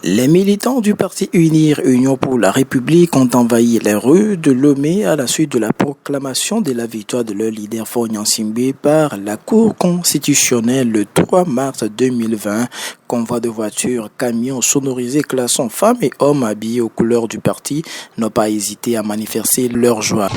Les militants du parti Unir Union pour la République ont envahi les rues de Lomé à la suite de la proclamation de la victoire de leur leader Faure Gnassingbé par la Cour constitutionnelle le 3 mars 2020. Convoi de voitures, camions sonorisés classant femmes et hommes habillés aux couleurs du parti n'ont pas hésité à manifester leur joie.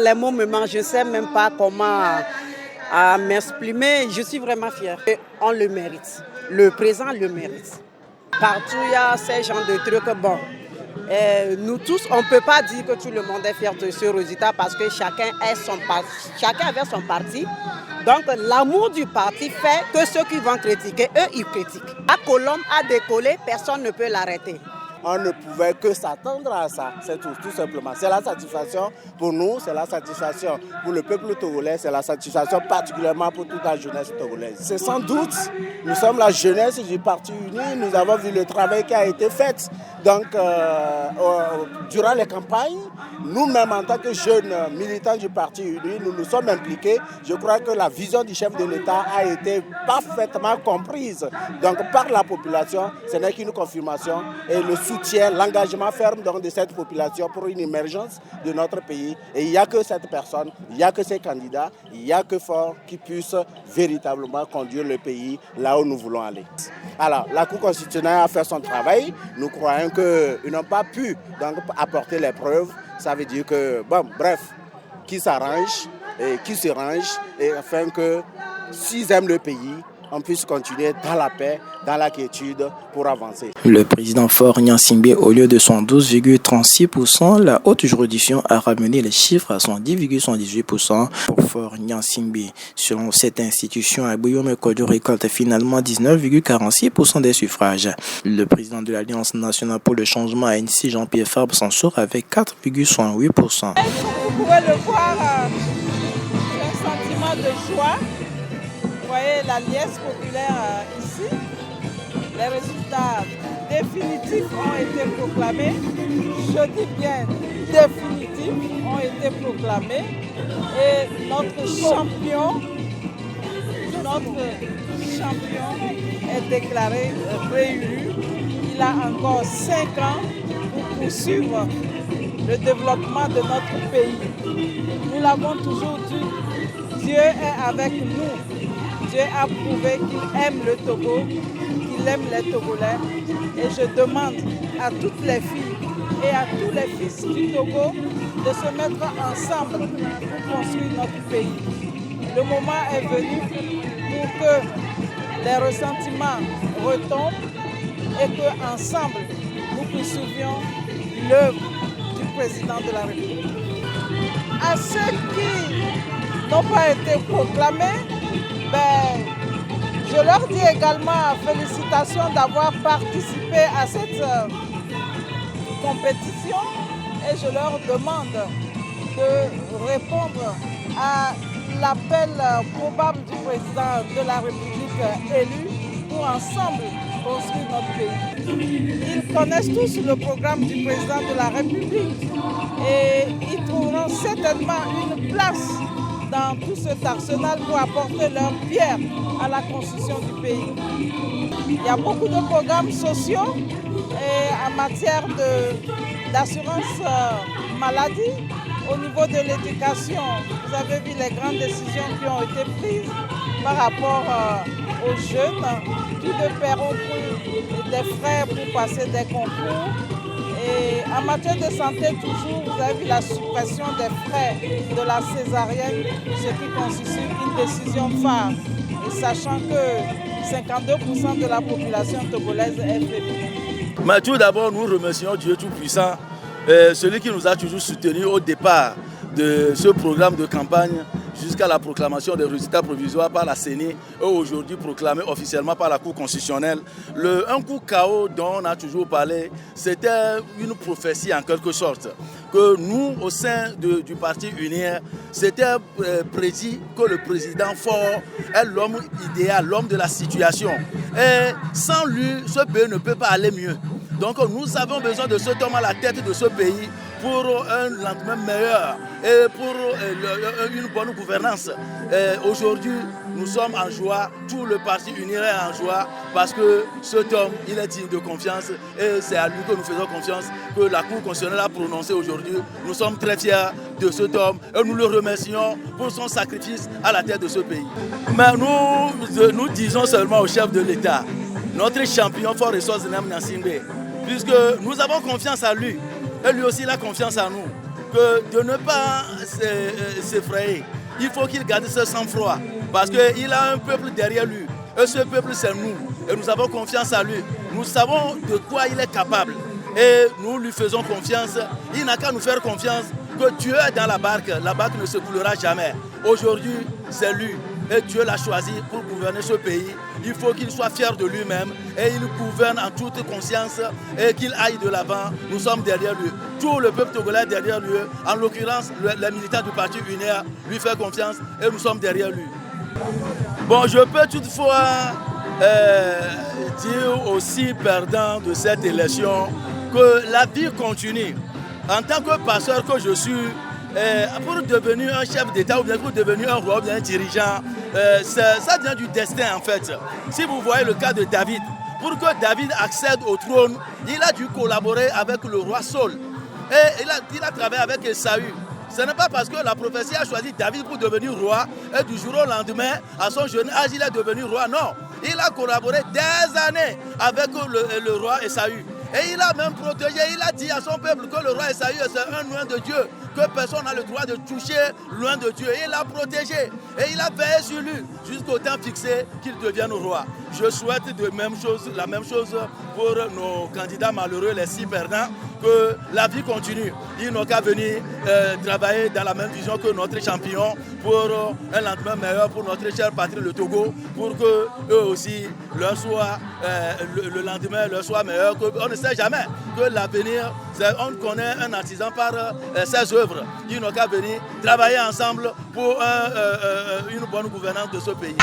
Les mots me manquent, je ne sais même pas comment m'exprimer. Je suis vraiment fière. On le mérite. Le présent le mérite. Partout, il y a ces genres de trucs. Bon, nous tous, on ne peut pas dire que tout le monde est fier de ce résultat parce que chacun avait son parti. Donc, l'amour du parti fait que ceux qui vont critiquer, eux, ils critiquent. La colombe a décollé, personne ne peut l'arrêter. On ne pouvait que s'attendre à ça, c'est tout simplement. C'est la satisfaction pour nous, c'est la satisfaction pour le peuple togolais, c'est la satisfaction particulièrement pour toute la jeunesse togolaise. C'est sans doute, nous sommes la jeunesse du Parti Uni, nous avons vu le travail qui a été fait. Donc, durant les campagnes, nous-mêmes en tant que jeunes militants du Parti Uni, nous nous sommes impliqués. Je crois que la vision du chef de l'État a été parfaitement comprise. Donc, par la population, ce n'est qu'une confirmation et le soutien, l'engagement ferme donc, de cette population pour une émergence de notre pays. Et il n'y a que cette personne, il n'y a que ces candidats, il n'y a que Faure qui puisse véritablement conduire le pays là où nous voulons aller. Alors, la Cour constitutionnelle a fait son travail. Nous croyons qu'ils n'ont pas pu donc, apporter les preuves. Ça veut dire que, bon, bref, qui s'arrange et qui se range, et afin que s'ils aiment le pays, on puisse continuer dans la paix, dans la quiétude pour avancer. Le président Faure Gnassingbé, au lieu de son 12,36%, la haute juridiction a ramené les chiffres à son 10,78% pour Faure Gnassingbé. Selon cette institution, Abouyome Kodio récolte finalement 19,46% des suffrages. Le président de l'Alliance nationale pour le changement ANC, Jean-Pierre Fabre, s'en sort avec 4,68%. Vous pouvez le voir, un sentiment de joie. Vous voyez la liesse populaire ici. Les résultats définitifs ont été proclamés. Je dis bien définitifs ont été proclamés. Et notre champion est déclaré réélu. Il a encore 5 ans pour poursuivre le développement de notre pays. Nous l'avons toujours dit, Dieu est avec nous. Dieu a prouvé qu'il aime le Togo, qu'il aime les Togolais. Et je demande à toutes les filles et à tous les fils du Togo de se mettre ensemble pour construire notre pays. Le moment est venu pour que les ressentiments retombent et qu'ensemble, nous poursuivions l'œuvre du président de la République. À ceux qui n'ont pas été proclamés, je leur dis également félicitations d'avoir participé à cette compétition et je leur demande de répondre à l'appel probable du président de la République élu pour ensemble construire notre pays. Ils connaissent tous le programme du président de la République et ils trouveront certainement une place dans tout cet arsenal pour apporter leur pierre à la construction du pays. Il y a beaucoup de programmes sociaux et en matière d'assurance maladie. Au niveau de l'éducation, vous avez vu les grandes décisions qui ont été prises par rapport aux jeunes qui ne paieront plus des frais pour passer des concours. Et en matière de santé, toujours, vous avez vu la suppression des frais de la césarienne, ce qui constitue une décision phare. Et sachant que 52% de la population togolaise est féminine. Mais tout d'abord, nous remercions Dieu Tout-Puissant, celui qui nous a toujours soutenus au départ de ce programme de campagne jusqu'à la proclamation des résultats provisoires par la CENI et aujourd'hui proclamé officiellement par la Cour constitutionnelle. Un coup KO dont on a toujours parlé, c'était une prophétie en quelque sorte. Que nous, au sein du parti UNIR, c'était prédit que le président fort est l'homme idéal, l'homme de la situation. Et sans lui, ce pays ne peut pas aller mieux. Donc nous avons besoin de cet homme à la tête de ce pays pour un lendemain meilleur et pour une bonne gouvernance. Aujourd'hui, nous sommes en joie, tout le parti UNIR est en joie parce que cet homme, il est digne de confiance et c'est à lui que nous faisons confiance, que la Cour constitutionnelle a prononcé aujourd'hui. Nous sommes très fiers de cet homme et nous le remercions pour son sacrifice à la tête de ce pays. Mais nous disons seulement au chef de l'État, notre champion Fort Ressources Nnamdi Nsingbe, puisque nous avons confiance en lui et lui aussi il a confiance en nous, que de ne pas s'effrayer. Il faut qu'il garde ce sang-froid parce qu'il a un peuple derrière lui et ce peuple c'est nous et nous avons confiance en lui. Nous savons de quoi il est capable et nous lui faisons confiance. Il n'a qu'à nous faire confiance que Dieu est dans la barque ne se coulera jamais. Aujourd'hui c'est lui et Dieu l'a choisi pour gouverner ce pays. Il faut qu'il soit fier de lui-même et il gouverne en toute conscience et qu'il aille de l'avant. Nous sommes derrière lui. Tout le peuple togolais est derrière lui. En l'occurrence, les militants du parti UNIR lui font confiance et nous sommes derrière lui. Bon, je peux toutefois dire aussi perdant de cette élection que la vie continue. En tant que pasteur que je suis, pour devenir un chef d'État ou bien pour devenir un roi ou bien un dirigeant, ça vient du destin en fait. Si vous voyez le cas de David, pour que David accède au trône, il a dû collaborer avec le roi Saul. Et il a travaillé avec Esaü. Ce n'est pas parce que la prophétie a choisi David pour devenir roi et du jour au lendemain, à son jeune âge, il est devenu roi. Non, il a collaboré des années avec le roi Esaü. Et il a même protégé, il a dit à son peuple que le roi Esaü c'est un loin de Dieu, que personne n'a le droit de toucher loin de Dieu. Et il l'a protégé et il a veillé sur lui jusqu'au temps fixé qu'il devienne roi. Je souhaite la même chose pour nos candidats malheureux, les 6 perdants, que la vie continue. Ils n'ont qu'à venir travailler dans la même vision que notre champion pour un lendemain meilleur pour notre chère patrie, le Togo, pour que eux aussi, le lendemain leur soit meilleur. On ne sait jamais que l'avenir, on connaît un artisan par ses œuvres. Ils n'ont qu'à venir travailler ensemble pour une bonne gouvernance de ce pays.